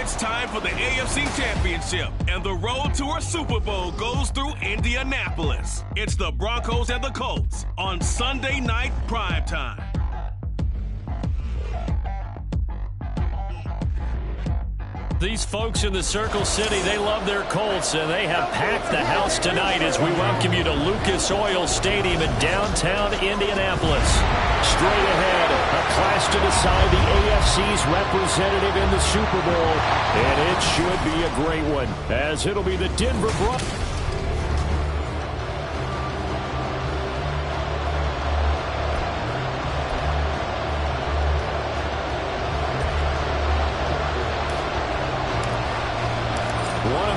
It's time for the AFC Championship, and the road to a Super Bowl goes through Indianapolis. It's the Broncos and the Colts on Sunday Night Primetime. These folks in the Circle City, they love their Colts, and they have packed the house tonight as we welcome you to Lucas Oil Stadium in downtown Indianapolis. Straight ahead, a clash to decide the AFC's representative in the Super Bowl, and it should be a great one, as it'll be the Denver Broncos.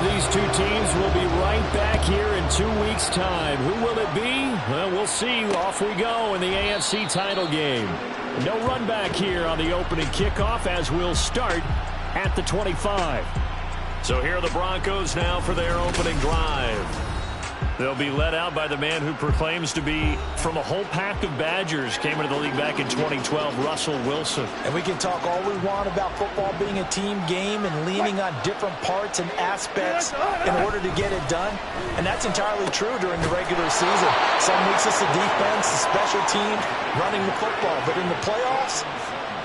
These two teams will be right back here in 2 weeks' time. Who will it be? Well, we'll see. Off we go in the AFC title game. No run back here on the opening kickoff as we'll start at the 25. So here are the Broncos now for their opening drive. They'll be led out by the man who proclaims to be from a whole pack of Badgers. Came into the league back in 2012, Russell Wilson. And we can talk all we want about football being a team game and leaning on different parts and aspects in order to get it done. And that's entirely true during the regular season. Some weeks it's the defense, the special teams, running the football. But in the playoffs,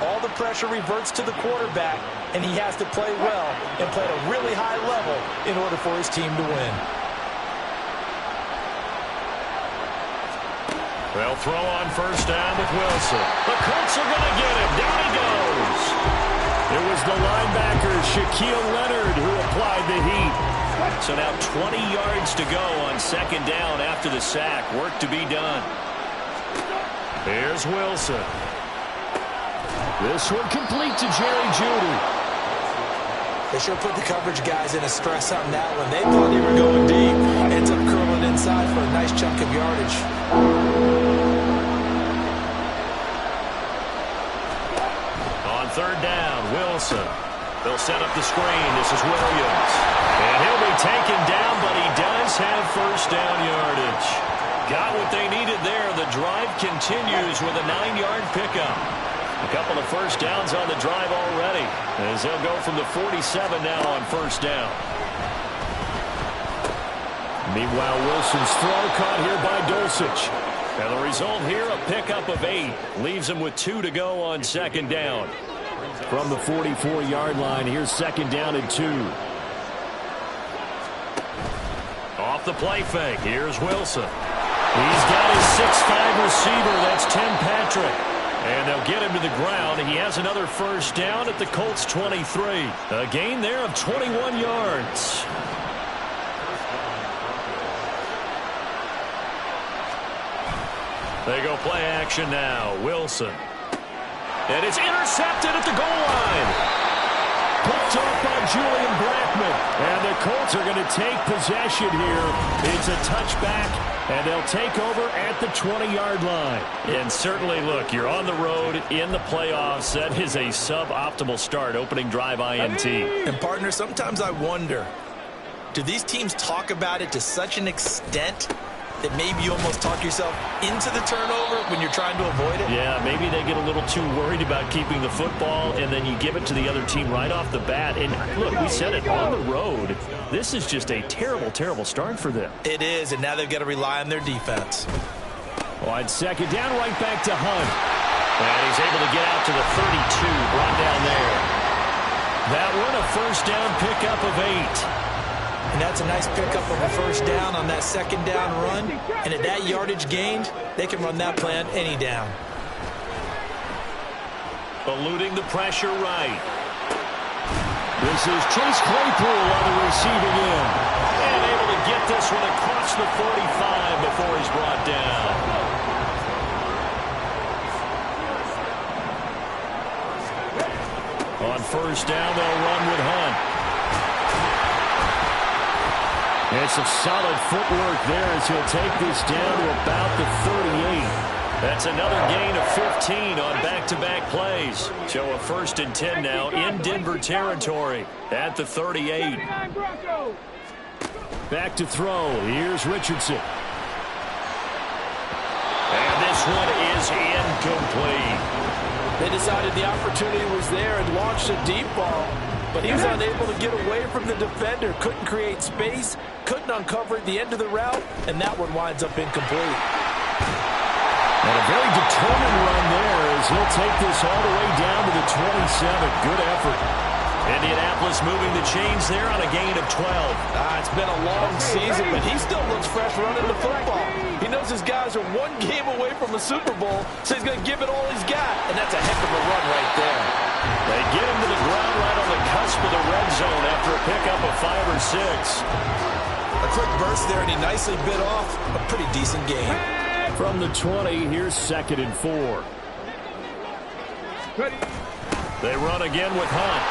all the pressure reverts to the quarterback, and he has to play well and play at a really high level in order for his team to win. They'll throw on first down with Wilson. The Colts are going to get him. Down he goes. It was the linebacker, Shaquille Leonard, who applied the heat. So now 20 yards to go on second down after the sack. Work to be done. Here's Wilson. This one complete to Jerry Jeudy. They sure put the coverage guys in a stress on that one. They thought they were going deep. Ends up curling inside for a nice chunk of yardage. On third down, Wilson. They'll set up the screen. This is Williams. And he'll be taken down, but he does have first down yardage. Got what they needed there. The drive continues with a 9-yard pickup. A couple of first downs on the drive already, as they'll go from the 47 now on first down. Meanwhile, Wilson's throw caught here by Dulcich. And the result here, a pickup of 8. Leaves him with 2 to go on second down. From the 44-yard line, here's second down and 2. Off the play fake, here's Wilson. He's got his 6'5 receiver, that's Tim Patrick. And they'll get him to the ground. He has another first down at the Colts 23. A gain there of 21 yards. They go play action now. Wilson. And it's intercepted at the goal line. Picked off by Julian Blackmon. And the Colts are going to take possession here. It's a touchback, and they'll take over at the 20-yard line. And certainly, look, you're on the road in the playoffs. That is a suboptimal start, opening drive INT. And, partner, sometimes I wonder, do these teams talk about it to such an extent that maybe you almost talk yourself into the turnover when you're trying to avoid it? Yeah, maybe they get a little too worried about keeping the football, and then you give it to the other team right off the bat. And look, we said it, on the road, this is just a terrible, terrible start for them. It is, and now they've got to rely on their defense. On second down, right back to Hunt. And he's able to get out to the 32, brought down there. That one, a first down pickup of 8. And that's a nice pickup of a first down on that second down run. And at that yardage gained, they can run that play on any down. Eluding the pressure right. This is Chase Claypool on the receiving end. And able to get this one across the 45 before he's brought down. On first down, they'll run with Hunt. And some solid footwork there as he'll take this down to about the 38. That's another gain of 15 on back-to-back plays. So a first and 10 now in Denver territory at the 38. Back to throw. Here's Richardson. And this one is incomplete. They decided the opportunity was there and launched a deep ball. but he was unable to get away from the defender. Couldn't create space, couldn't uncover at the end of the route, and that one winds up incomplete. And a very determined run there as he'll take this all the way down to the 27. Good effort. Indianapolis moving the chains there on a gain of 12. It's been a long season, but he still looks fresh running the football. He knows his guys are one game away from a Super Bowl, so he's going to give it all he's got, and that's a heck of a run right there. They get him to the ground right on the cusp of the red zone after a pickup of 5 or 6. A quick burst there, and he nicely bit off a pretty decent game. From the 20, here's 2nd and 4. They run again with Hunt.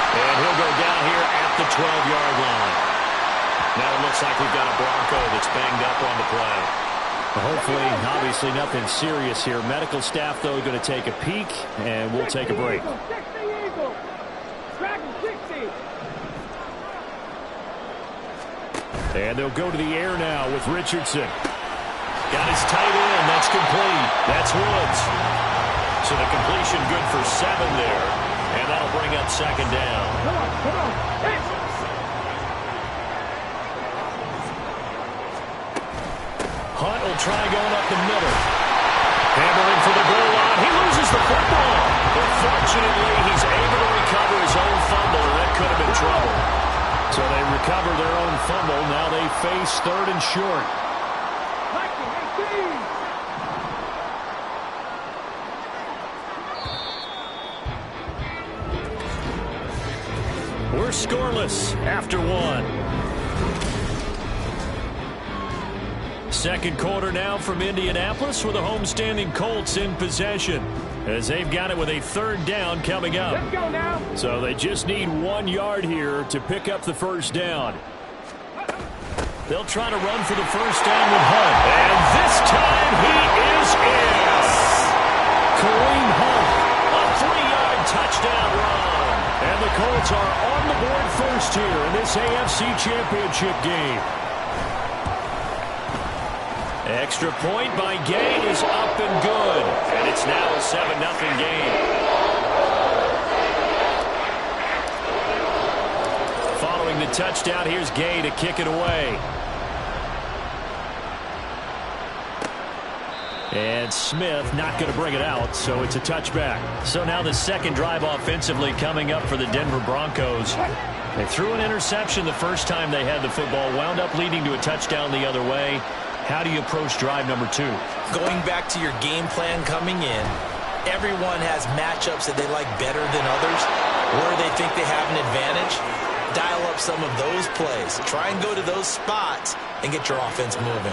And he'll go down here at the 12-yard line. Now it looks like we've got a Bronco that's banged up on the play. Hopefully, obviously nothing serious here. Medical staff, though, going to take a peek, and we'll take a break. And they'll go to the air now with Richardson. Got his tight end. That's complete. That's Woods. So the completion good for 7 there. And that'll bring up 2nd down. Come on. Hey. Hunt will try going up the middle. Hammering for the goal line. He loses the football. But fortunately, he's able to recover his own fumble, and that could have been trouble. So they recover their own fumble. Now they face 3rd and short. We're scoreless after 1. Second quarter now from Indianapolis with the homestanding Colts in possession as they've got it with a 3rd down coming up. Let's go now. So they just need 1 yard here to pick up the 1st down. They'll try to run for the 1st down with Hunt. And this time he is in. Kareem Hunt, a 3-yard touchdown run. And the Colts are on the board first here in this AFC Championship game. Extra point by Gay is up and good. And it's now a 7-0 game. Following the touchdown, here's Gay to kick it away. And Smith not going to bring it out, so it's a touchback. So now the 2nd drive offensively coming up for the Denver Broncos. They threw an interception the first time they had the football, wound up leading to a touchdown the other way. How do you approach drive number 2? Going back to your game plan coming in, everyone has matchups that they like better than others, where they think they have an advantage. Dial up some of those plays. Try and go to those spots and get your offense moving.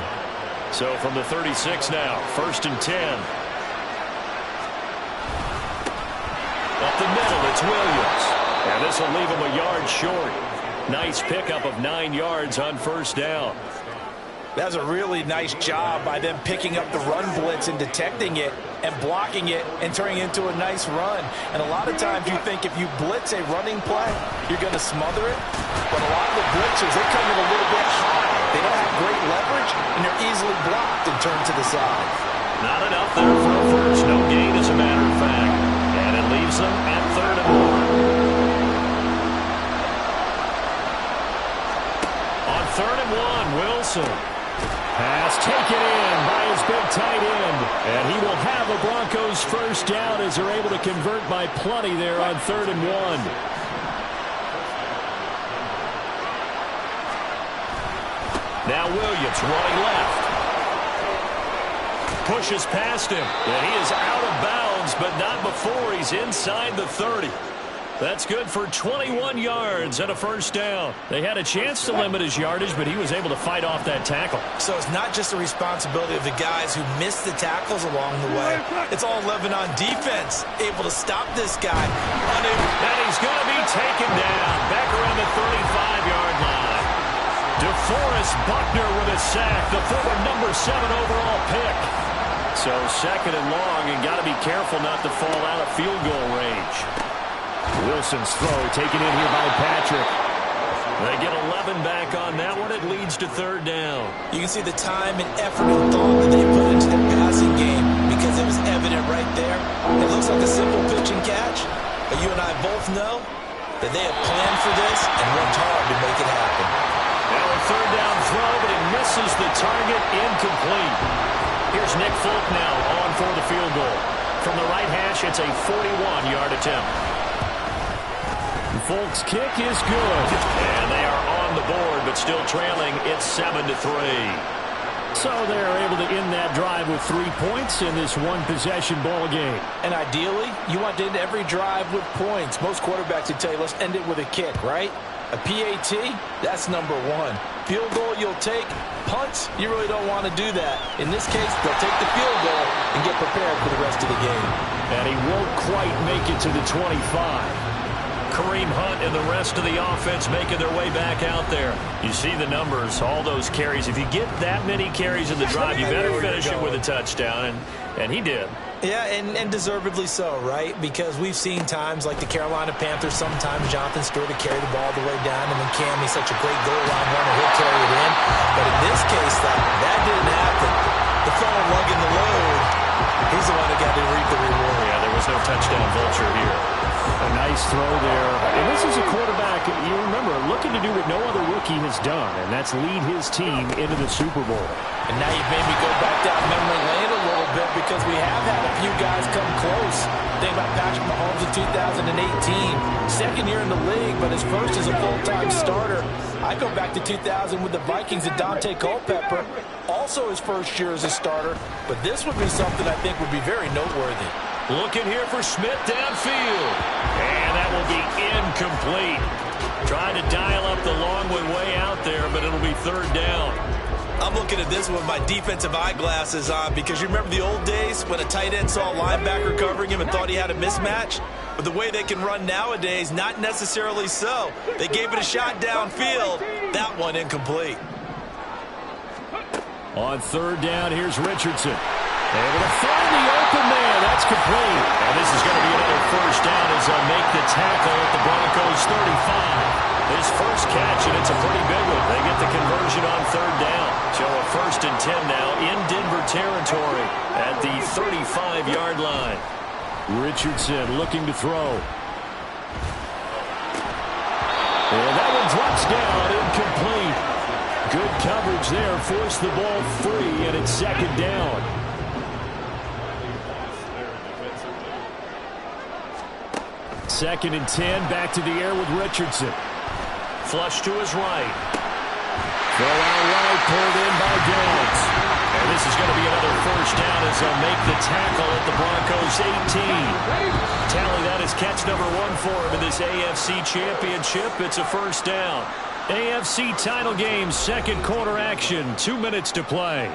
So from the 36 now, 1st and 10. Up the middle, it's Williams. And this will leave him a yard short. Nice pickup of 9 yards on 1st down. That's a really nice job by them picking up the run blitz and detecting it and blocking it and turning it into a nice run. And a lot of times you think if you blitz a running play, you're going to smother it. But a lot of the blitzers, they come in a little bit high. They don't have great leverage, and they're easily blocked and turned to the side. Not enough there for a first. No gain, as a matter of fact. And it leaves them at 3rd and 1. On 3rd and 1, Wilson. Pass taken in by his big tight end. And he will have a Broncos 1st down as they're able to convert by plenty there on 3rd and 1. Now Williams running left. Pushes past him. And he is out of bounds, but not before he's inside the 30. That's good for 21 yards and a 1st down. They had a chance to limit his yardage, but he was able to fight off that tackle. So it's not just the responsibility of the guys who missed the tackles along the way. It's all Lebanon defense able to stop this guy. And he's going to be taken down back around the 35-yard line. DeForest Buckner with a sack, the former number 7 overall pick. So 2nd and long, and got to be careful not to fall out of field goal range. Wilson's throw taken in here by Patrick. They get 11 back on that one. It leads to 3rd down. You can see the time and effort and thought that they put into their passing game because it was evident right there. It looks like a simple pitch and catch, but you and I both know that they have planned for this and worked hard to make it happen. Now a third down throw, but he misses the target, incomplete. Here's Nick Folk now on for the field goal. From the right hash, it's a 41-yard attempt. Folk's kick is good. And they are on the board, but still trailing. It's 7-3. So they're able to end that drive with 3 points in this one-possession ball game. And ideally, you want to end every drive with points. Most quarterbacks would tell you, let's end it with a kick, right? A PAT, that's number one. Field goal you'll take. Punts, you really don't want to do that. In this case, they'll take the field goal and get prepared for the rest of the game. And he won't quite make it to the 25. Kareem Hunt and the rest of the offense making their way back out there. You see the numbers, all those carries. If you get that many carries in the drive, you better finish it with a touchdown, and he did. Yeah, and deservedly so, right? Because we've seen times like the Carolina Panthers, sometimes Jonathan Stewart to carry the ball all the way down, and then Cam, he's such a great goal line runner, he'll carry it in. But in this case, that didn't happen. The fellow lugging the load, he's the one that got to reap the reward. Yeah, there was no touchdown vulture here. A nice throw there. And this is a quarterback, you remember, looking to do what no other rookie has done, and that's lead his team into the Super Bowl. And now you've made me go back down memory lane a little bit because we have had a few guys come close. Think about Patrick Mahomes in 2018. Second year in the league, but his first as a full-time starter. I go back to 2000 with the Vikings and Dante Culpepper. Also his first year as a starter. But this would be something I think would be very noteworthy. Looking here for Smith downfield. And that will be incomplete. Trying to dial up the long way out there, but it'll be third down. I'm looking at this with my defensive eyeglasses on because you remember the old days when a tight end saw a linebacker covering him and thought he had a mismatch? But the way they can run nowadays, not necessarily so. They gave it a shot downfield. That one incomplete. On third down, here's Richardson. Able to find the open man. That's complete. And this is going to be another first down as they'll make the tackle at the Broncos 35. His first catch, and it's a pretty big one. They get the conversion on third down. So a 1st and 10 now in Denver territory at the 35-yard line. Richardson looking to throw. And that one drops down, incomplete. Good coverage there, forced the ball free, and it's second down. Second and 10, back to the air with Richardson. Flush to his right. Throw out right, pulled in by Jones. And this is going to be another first down as they'll make the tackle at the Broncos 18. Tally, that is catch number 1 for him in this AFC Championship. It's a first down. AFC title game, second quarter action, 2 minutes to play.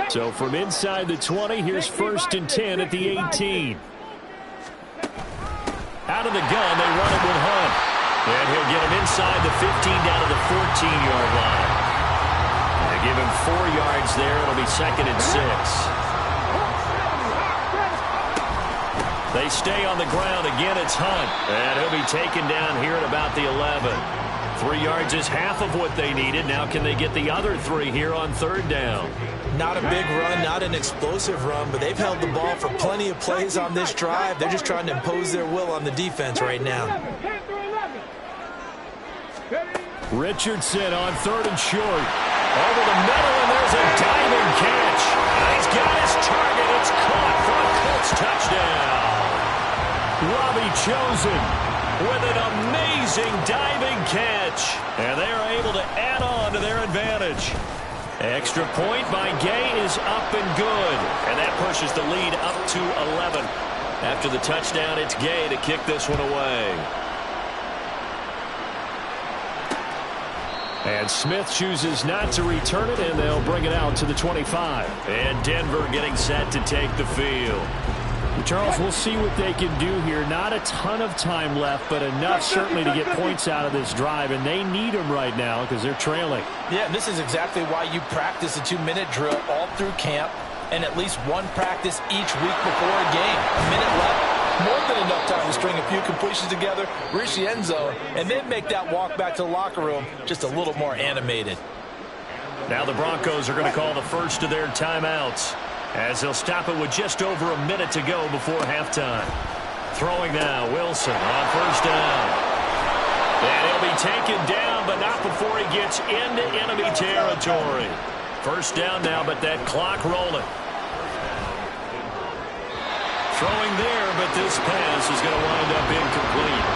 So from inside the 20, here's 1st and 10 at the 18. Out of the gun, they run it with Hunt. And he'll get him inside the 15 down to the 14-yard line. They give him 4 yards there. It'll be 2nd and 6. They stay on the ground. Again, it's Hunt. And he'll be taken down here at about the 11. 3 yards is half of what they needed. Now can they get the other 3 here on third down? Not a big run, not an explosive run, but they've held the ball for plenty of plays on this drive. They're just trying to impose their will on the defense right now. Richardson on 3rd and short. Over the middle, and there's a diving catch. He's got his target. It's caught for a Colts touchdown. Robbie Chosen with an amazing diving catch. And they are able to add on to their advantage. Extra point by Gay is up and good. And that pushes the lead up to 11. After the touchdown, it's Gay to kick this one away. And Smith chooses not to return it, and they'll bring it out to the 25. And Denver getting set to take the field. Charles, we'll see what they can do here. Not a ton of time left, but enough certainly to get points out of this drive, and they need them right now because they're trailing. Yeah, this is exactly why you practice a 2-minute drill all through camp and at least one practice each week before a game. A minute left, more than enough time to string a few completions together, reach the end zone, and then make that walk back to the locker room just a little more animated. Now the Broncos are going to call the first of their timeouts, as they'll stop it with just over a minute to go before halftime. Throwing now, Wilson on first down. And he'll be taken down, but not before he gets into enemy territory. First down now, but that clock rolling. Throwing there, but this pass is going to wind up incomplete.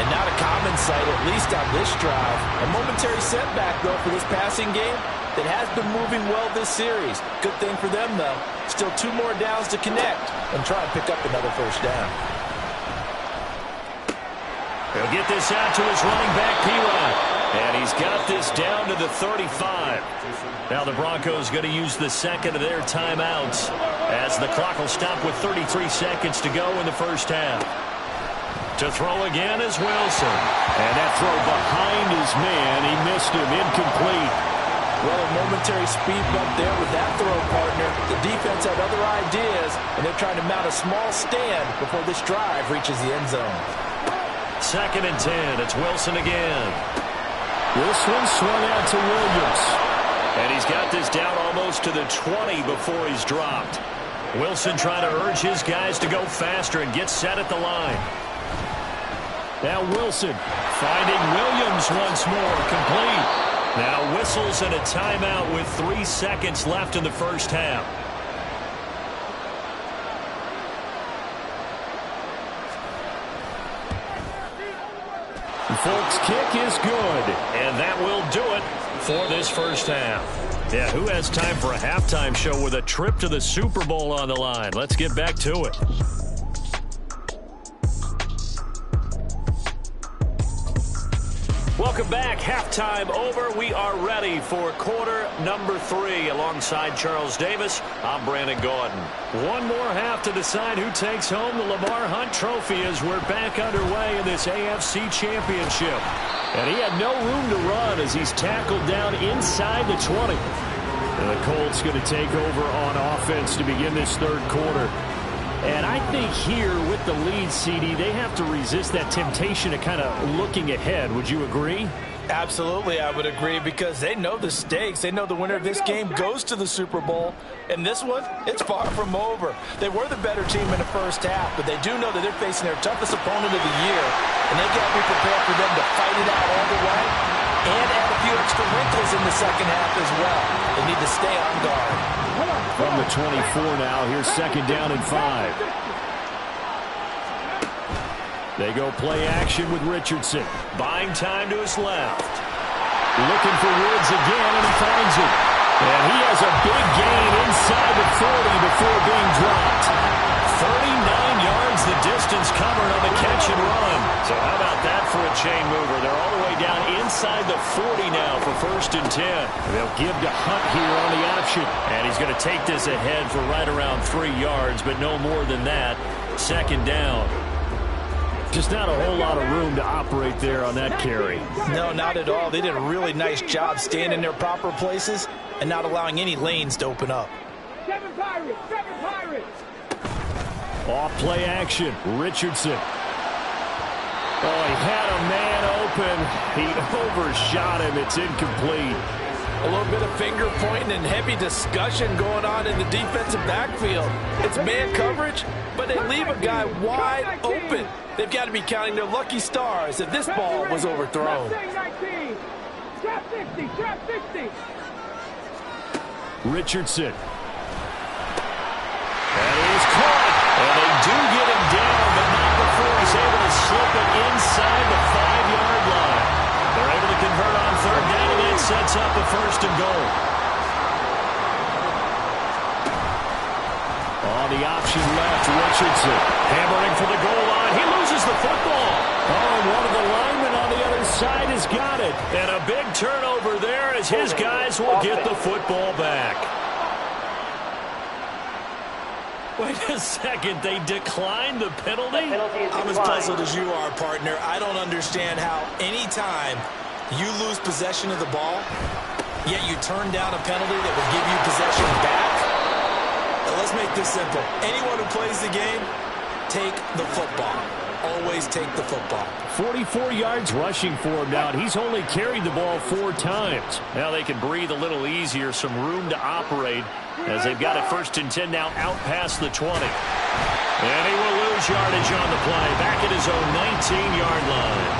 And not a common sight, at least on this drive. A momentary setback, though, for this passing game that has been moving well this series. Good thing for them, though. Still 2 more downs to connect and try and pick up another first down. He'll get this out to his running back, P-Rod. And he's got this down to the 35. Now the Broncos going to use the second of their timeouts as the clock will stop with 33 seconds to go in the first half. To throw again is Wilson. And that throw behind his man. He missed him. Incomplete. Well, a momentary speed bump there with that throw, partner. The defense had other ideas, and they're trying to mount a small stand before this drive reaches the end zone. 2nd and 10. It's Wilson again. This one swung out to Williams. And he's got this down almost to the 20 before he's dropped. Wilson trying to urge his guys to go faster and get set at the line. Now Wilson finding Williams once more, complete. Now whistles and a timeout with 3 seconds left in the first half. The Folks kick is good. And that will do it for this first half. Yeah, who has time for a halftime show with a trip to the Super Bowl on the line? Let's get back to it. Welcome back. Halftime over. We are ready for quarter number 3. Alongside Charles Davis, I'm Brandon Gordon. One more half to decide who takes home the Lamar Hunt Trophy as we're back underway in this AFC Championship. And he had no room to run as he's tackled down inside the 20. And the Colts going to take over on offense to begin this third quarter. And I think here with the lead, CD, they have to resist that temptation of kind of looking ahead. Would you agree? Absolutely, I would agree, because they know the stakes. They know the winner of this game goes to the Super Bowl. And this one, it's far from over. They were the better team in the first half, but they do know that they're facing their toughest opponent of the year. And they've got to be prepared for them to fight it out all the way and add a few extra wrinkles in the second half as well. They need to stay on guard. From the 24 now, here's 2nd down and 5. They go play action with Richardson. Buying time to his left. Looking for Woods again, and he finds it. And he has a big gain inside the 40 before being dropped. 39 yards the distance covered on the catch and run. So how about that for a chain mover? They're all the way down inside the 40 now for 1st and 10. They'll give to Hunt here on the option. And he's going to take this ahead for right around 3 yards, but no more than that. 2nd down. Just not a whole lot of room to operate there on that carry. No, not at all. They did a really nice job staying in their proper places and not allowing any lanes to open up. Seven Pirates! Off play action, Richardson. Oh, he had a man open. He overshot him. It's incomplete. A little bit of finger pointing and heavy discussion going on in the defensive backfield. It's man coverage, but they leave a guy wide open. They've got to be counting their lucky stars that this ball was overthrown. Trap 60! Richardson. That is caught. And they do get him down, but not before he's able to slip it inside the 5-yard line. They're able to convert on 3rd down, and that sets up a 1st and goal. On the option left, Richardson. Hammering for the goal line. He loses the football. Oh, and one of the linemen on the other side has got it. And a big turnover there as his guys will get the football back. Wait a second, they declined the penalty? I'm as puzzled as you are, partner. I don't understand how any time you lose possession of the ball, yet you turn down a penalty that would give you possession back. Now, let's make this simple. Anyone who plays the game, take the football. Always take the football. 44 yards rushing for him now, and he's only carried the ball 4 times. Now they can breathe a little easier, some room to operate as they've got a 1st and 10 now out past the 20. And he will lose yardage on the play, back at his own 19-yard line.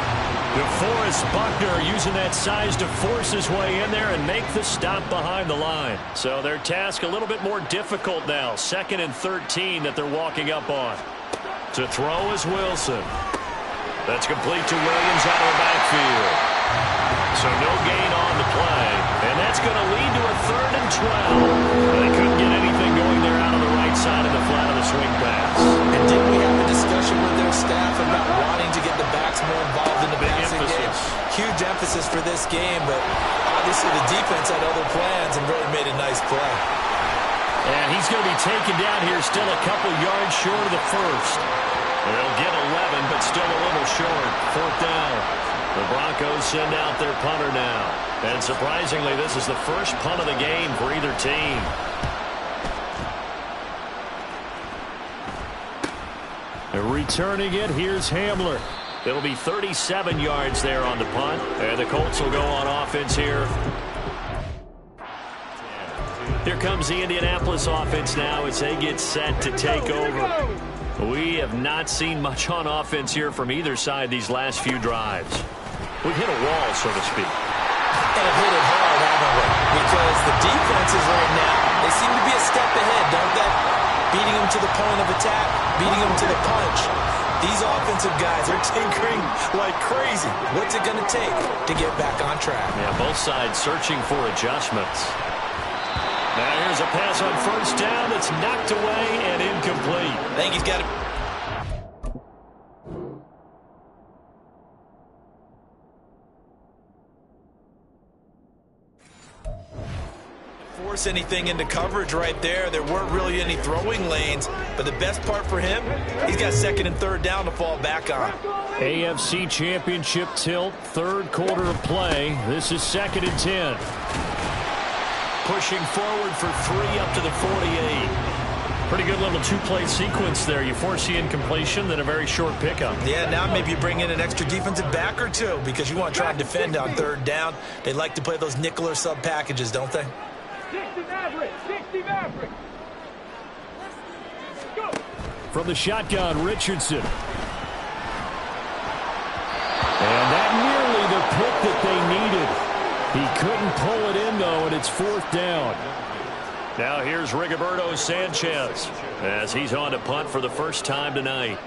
DeForest Buckner using that size to force his way in there and make the stop behind the line. So their task a little bit more difficult now. 2nd and 13 that they're walking up on. To throw is Wilson. That's complete to Williams out of the backfield. So no gain on the play. And that's going to lead to a 3rd and 12. They couldn't get anything going there out of the right side of the flat of the swing pass. And didn't we have a discussion with their staff about wanting to get the backs more involved in the passing game? Huge emphasis for this game, but obviously the defense had other plans and really made a nice play. And he's going to be taken down here still a couple yards short of the first. They'll get 11, but still a little short. 4th down. The Broncos send out their punter now. And surprisingly, this is the first punt of the game for either team. Returning it, here's Hamler. It'll be 37 yards there on the punt. And the Colts will go on offense here. Here comes the Indianapolis offense now as they get set to take over. We have not seen much on offense here from either side these last few drives. We've hit a wall, so to speak. And have hit it hard, haven't we? Because the defenses right now, they seem to be a step ahead, don't they? Beating them to the point of attack, beating them to the punch. These offensive guys are tinkering like crazy. What's it going to take to get back on track? Yeah, both sides searching for adjustments. Now here's a pass on 1st down that's knocked away and incomplete. I think he's got to force anything into coverage right there. There weren't really any throwing lanes, but the best part for him, he's got 2nd and 3rd down to fall back on. AFC Championship tilt, 3rd quarter of play. This is 2nd and 10. Pushing forward for 3 up to the 48. Pretty good little 2-play sequence there. You force the incompletion, then a very short pickup. Yeah, now maybe you bring in an extra defensive back or two because you want to try and defend on 3rd down. They like to play those nickel or sub packages, don't they? 60 Maverick, 60 Maverick. Go. From the shotgun, Richardson. And that nearly the pick that they needed. He couldn't pull it in, though, and it's 4th down. Now here's Rigoberto Sanchez as he's on to punt for the first time tonight.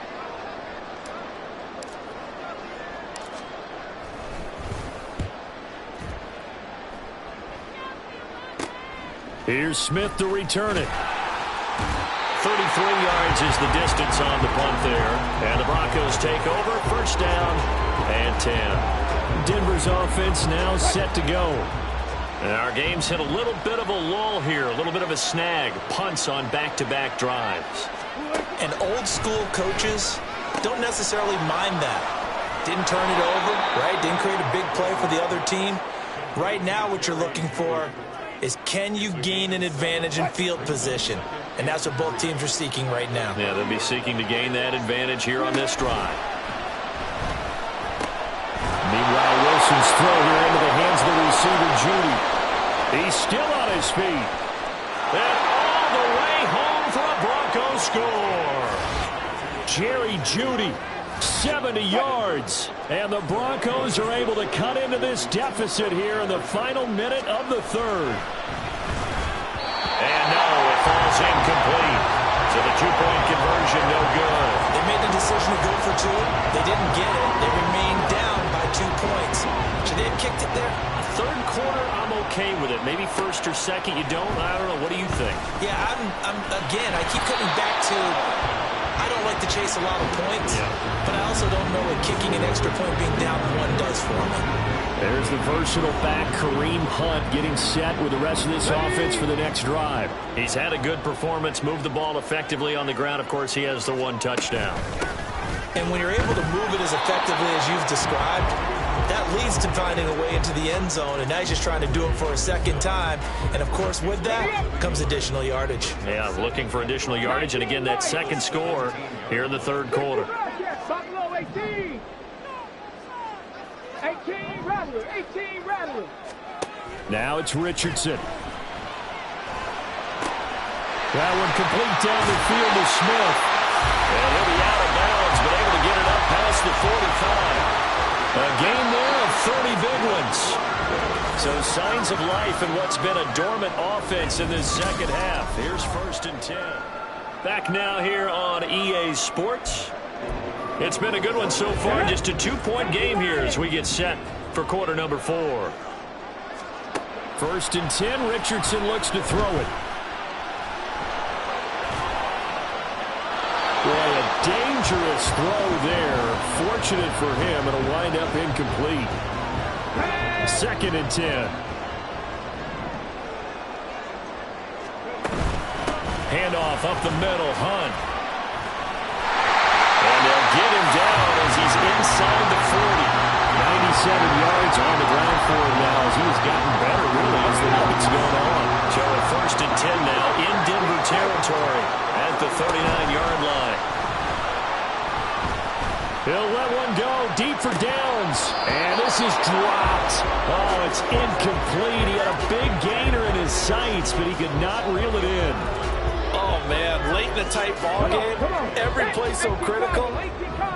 Here's Smith to return it. 33 yards is the distance on the punt there. And the Broncos take over. 1st down and 10. Denver's offense now set to go. And our game's hit a little bit of a lull here, a little bit of a snag. Punts on back-to-back drives. And old-school coaches don't necessarily mind that. Didn't turn it over, right? Didn't create a big play for the other team. Right now what you're looking for is can you gain an advantage in field position? And that's what both teams are seeking right now. Yeah, they'll be seeking to gain that advantage here on this drive. Meanwhile, Wilson's throw here into the hands of the receiver, Judy. He's still on his feet. And all the way home for a Broncos score. Jerry Judy, 70 yards. And the Broncos are able to cut into this deficit here in the final minute of the 3rd. And no, it falls incomplete. So the 2-point conversion, no good. They made the decision to go for 2. They didn't get it. They remained down by 2 points. Should they have kicked it there? 3rd quarter, I'm okay with it. Maybe 1st or 2nd, you don't. I don't know. What do you think? Yeah, again, I keep coming back to I don't like to chase a lot of points, but I also don't know what kicking an extra point being down 1 does for me. There's the versatile back, Kareem Hunt, getting set with the rest of this offense for the next drive. He's had a good performance, moved the ball effectively on the ground. Of course, he has the 1 touchdown. And when you're able to move it as effectively as you've described, that leads to finding a way into the end zone, and now he's just trying to do it for a 2nd time. And, of course, with that comes additional yardage. Yeah, looking for additional yardage, and again, that 2nd score here in the 3rd quarter. Buffalo 18. 18 Rattler, 18 Rattler. Now it's Richardson. That one complete down the field to Smith. And he'll be out of bounds, but able to get it up past the 45. A game there of 30 big ones. So signs of life in what's been a dormant offense in this second half. Here's 1st and 10. Back now here on EA Sports. It's been a good one so far. Just a 2-point game here as we get set for quarter number 4. 1st and 10. Richardson looks to throw it. Boy, a dangerous throw there. Fortunate for him, it'll wind up incomplete. 2nd and 10. Handoff up the middle, Hunt. And they'll get him down as he's inside the 40. 97 yards on the ground for him now as he has gotten better, really, as the night's gone on. So a 1st and 10 now in Denver territory at the 39-yard line. He'll let one go deep for downs. And this is dropped. Oh, it's incomplete. He had a big gainer in his sights, but he could not reel it in. Oh, man, late in a tight ball game, every play so critical.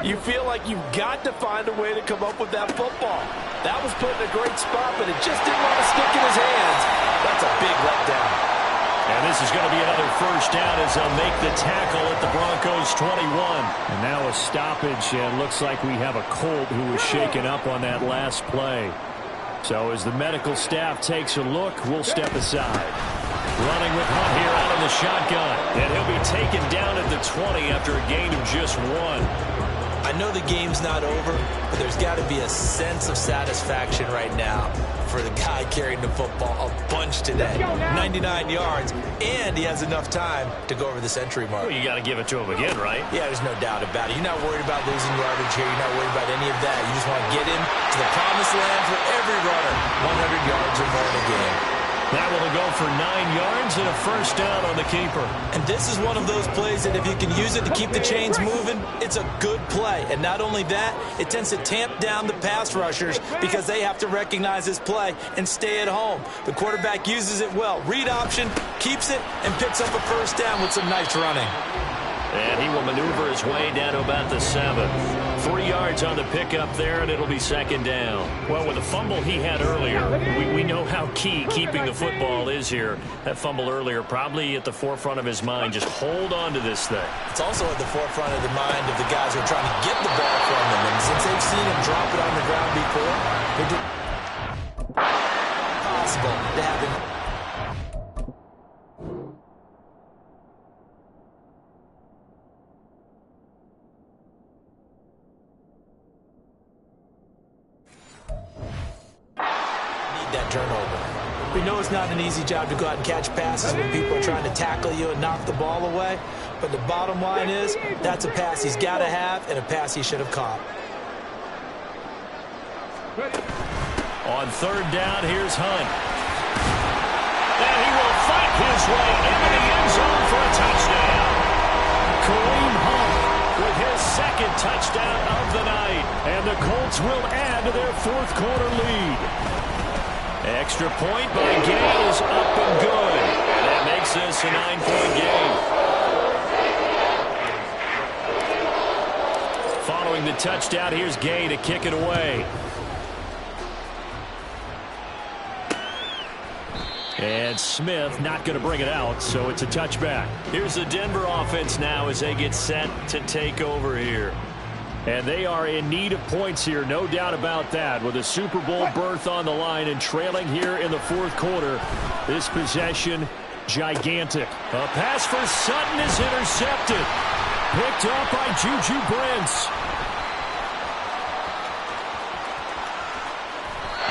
You feel like you've got to find a way to come up with that football. That was put in a great spot, but it just didn't want to stick in his hands. That's a big letdown. And this is going to be another 1st down as they'll make the tackle at the Broncos 21. And now a stoppage, and looks like we have a Colt who was shaken up on that last play. So as the medical staff takes a look, we'll step aside. Running with Hunt here out of the shotgun. And he'll be taken down at the 20 after a gain of just 1. I know the game's not over, but there's got to be a sense of satisfaction right now for the guy carrying the football a bunch today. 99 yards, and he has enough time to go over the century mark. Well, you got to give it to him again, right? Yeah, there's no doubt about it. You're not worried about losing yardage here. You're not worried about any of that. You just want to get him to the promised land for every runner. 100 yards or more in a game. That will go for 9 yards and a 1st down on the keeper. And this is one of those plays that if you can use it to keep the chains moving, it's a good play. And not only that, it tends to tamp down the pass rushers because they have to recognize this play and stay at home. The quarterback uses it well. Read option, keeps it, and picks up a 1st down with some nice running. And he will maneuver his way down to about the 7. 3 yards on the pickup there, and it'll be 2nd down. Well, with the fumble he had earlier, we know how key keeping the football is here. That fumble earlier probably at the forefront of his mind. Just hold on to this thing. It's also at the forefront of the mind of the guys who are trying to get the ball from him. And since they've seen him drop it on the ground before, it's possible to have him. That turnover. We know it's not an easy job to go out and catch passes when people are trying to tackle you and knock the ball away, but the bottom line is that's a pass he's got to have and a pass he should have caught. On 3rd down, here's Hunt. And he will fight his way into the end zone for a touchdown. Kareem Hunt with his 2nd touchdown of the night. And the Colts will add to their 4th quarter lead. Extra point by Gay is up and good. And that makes this a 9-point game. Following the touchdown, here's Gay to kick it away. And Smith not going to bring it out, so it's a touchback. Here's the Denver offense now as they get set to take over here. And they are in need of points here, no doubt about that. With a Super Bowl berth on the line and trailing here in the 4th quarter, this possession, gigantic. A pass for Sutton is intercepted. Picked up by Juju Brents.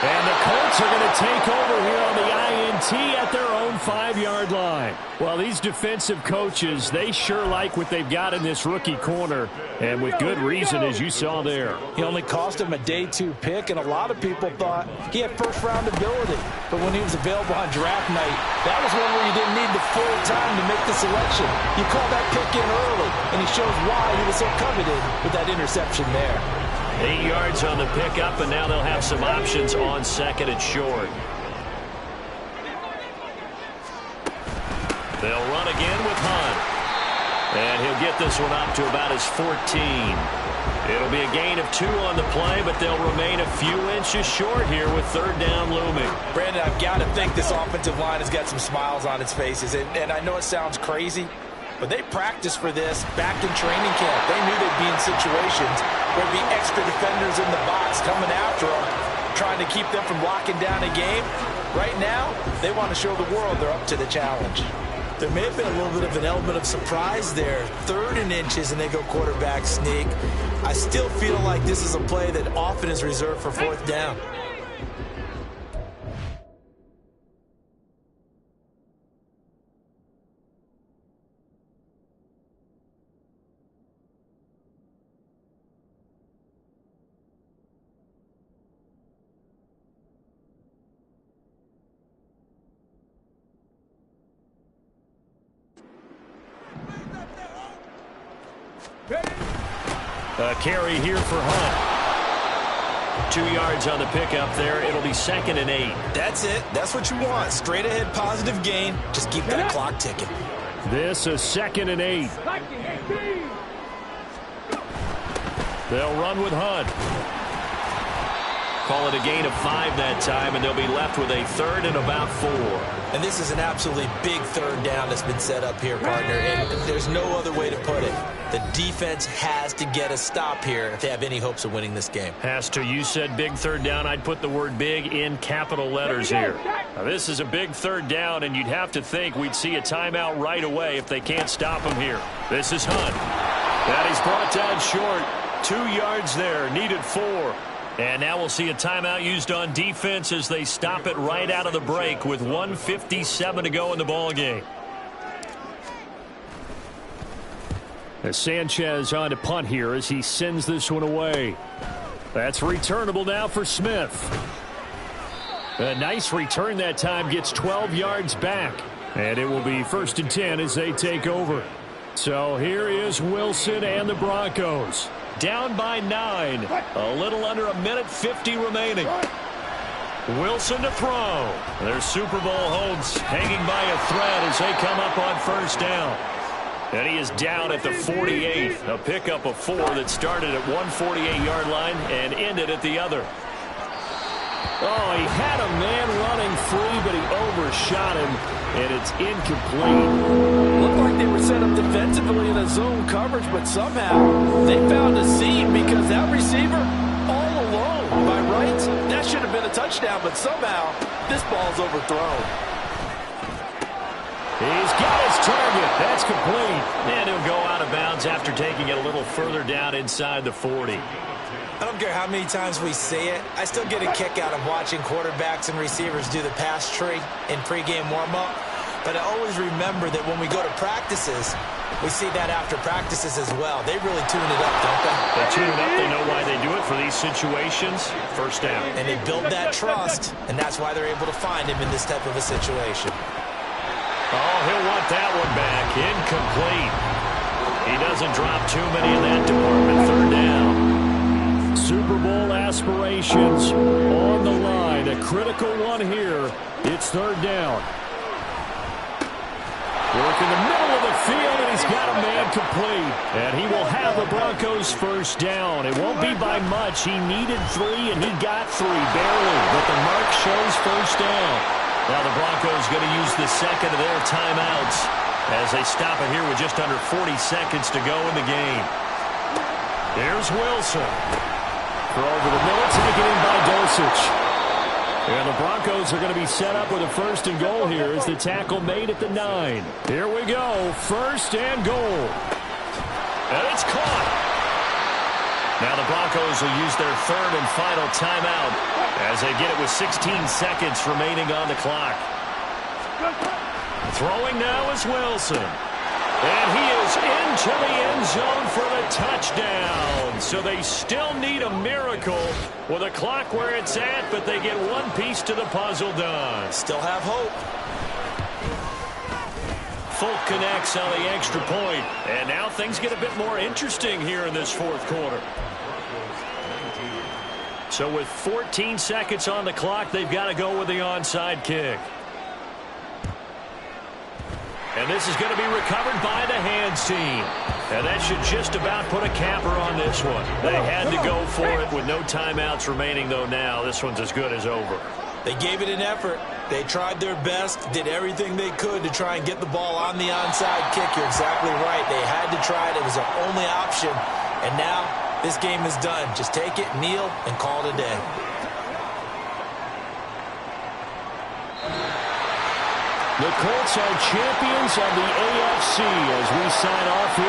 And the Colts are going to take over here on the INT at their own 5-yard line. Well, these defensive coaches, they sure like what they've got in this rookie corner, and with good reason, as you saw there. He only cost him a day 2 pick, and a lot of people thought he had first-round ability. But when he was available on draft night, that was one where you didn't need the full time to make the selection. You called that pick in early, and he shows why he was so coveted with that interception there. 8 yards on the pickup, and now they'll have some options on 2nd and short. They'll run again with Hunt. And he'll get this one up to about his 14. It'll be a gain of 2 on the play, but they'll remain a few inches short here with third down looming. Brandon, I've got to think this offensive line has got some smiles on its faces. And I know it sounds crazy, but they practiced for this back in training camp. They knew they'd be in situations where there'd be extra defenders in the box coming after them, trying to keep them from locking down a game. Right now, they want to show the world they're up to the challenge. There may have been a little bit of an element of surprise there. 3rd and inches, and they go quarterback sneak. I still feel like this is a play that often is reserved for 4th down. A carry here for Hunt. 2 yards on the pickup there. It'll be 2nd and 8. That's it. That's what you want. Straight ahead positive gain. Just keep that clock ticking. This is 2nd and 8. They'll run with Hunt. Call it a gain of 5 that time, and they'll be left with a 3rd and about 4. And this is an absolutely big 3rd down that's been set up here, partner. And there's no other way to put it. The defense has to get a stop here if they have any hopes of winning this game. Has to. You said big 3rd down. I'd put the word big in capital letters here. Now, this is a big 3rd down, and you'd have to think we'd see a timeout right away if they can't stop him here. This is Hunt. That he's brought down short. 2 yards there. Needed 4. And now we'll see a timeout used on defense as they stop it right out of the break with 1:57 to go in the ballgame. As Sanchez on to punt here as he sends this one away. That's returnable now for Smith. A nice return that time, gets 12 yards back. And it will be 1st and 10 as they take over. So here is Wilson and the Broncos. Down by 9. A little under a minute 50 remaining. Wilson to throw. Their Super Bowl hopes hanging by a thread as they come up on 1st down. And he is down at the 48. A pickup of 4 that started at 148-yard line and ended at the other. Oh, he had a man running free, but he overshot him, and it's incomplete. Looked like they were set up defensively in a zone coverage, but somehow they found a seam because that receiver all alone. By rights, that should have been a touchdown, but somehow this ball's overthrown. He's got his target. That's complete. And he'll go out of bounds after taking it a little further down inside the 40. I don't care how many times we say it, I still get a kick out of watching quarterbacks and receivers do the pass tree in pregame warm-up. But I always remember that when we go to practices, we see that after practices as well. They really tune it up, don't they? They tune it up. They know why they do it for these situations. 1st down. And they build that trust, and that's why they're able to find him in this type of a situation. Oh, he'll want that one back. Incomplete. He doesn't drop too many in that department. 3rd down. Super Bowl aspirations on the line. A critical one here. It's 3rd down. Work in the middle of the field, and he's got a man complete. And he will have the Broncos 1st down. It won't be by much. He needed 3, and he got 3, barely. But the mark shows 1st down. Now the Broncos going to use the 2nd of their timeouts as they stop it here with just under 40 seconds to go in the game. Here's Wilson. Throw over the middle, taken in by Dosich. And the Broncos are going to be set up with a 1st and goal here as the tackle made at the 9. Here we go, 1st and goal. And it's caught. Now the Broncos will use their 3rd and final timeout as they get it with 16 seconds remaining on the clock. Throwing now is Wilson. And he is into the end zone for the touchdown. So they still need a miracle with a clock where it's at, but they get one piece to the puzzle done. Still have hope. Folk connects on the extra point. And now things get a bit more interesting here in this 4th quarter. So with 14 seconds on the clock, they've got to go with the onside kick. And this is going to be recovered by the hands team. And that should just about put a capper on this one. They had to go for it with no timeouts remaining, though now. This one's as good as over. They gave it an effort. They tried their best, did everything they could to try and get the ball on the onside kick. You're exactly right. They had to try it. It was their only option. And now this game is done. Just take it, kneel, and call it a day. The Colts are champions of the AFC as we sign off here.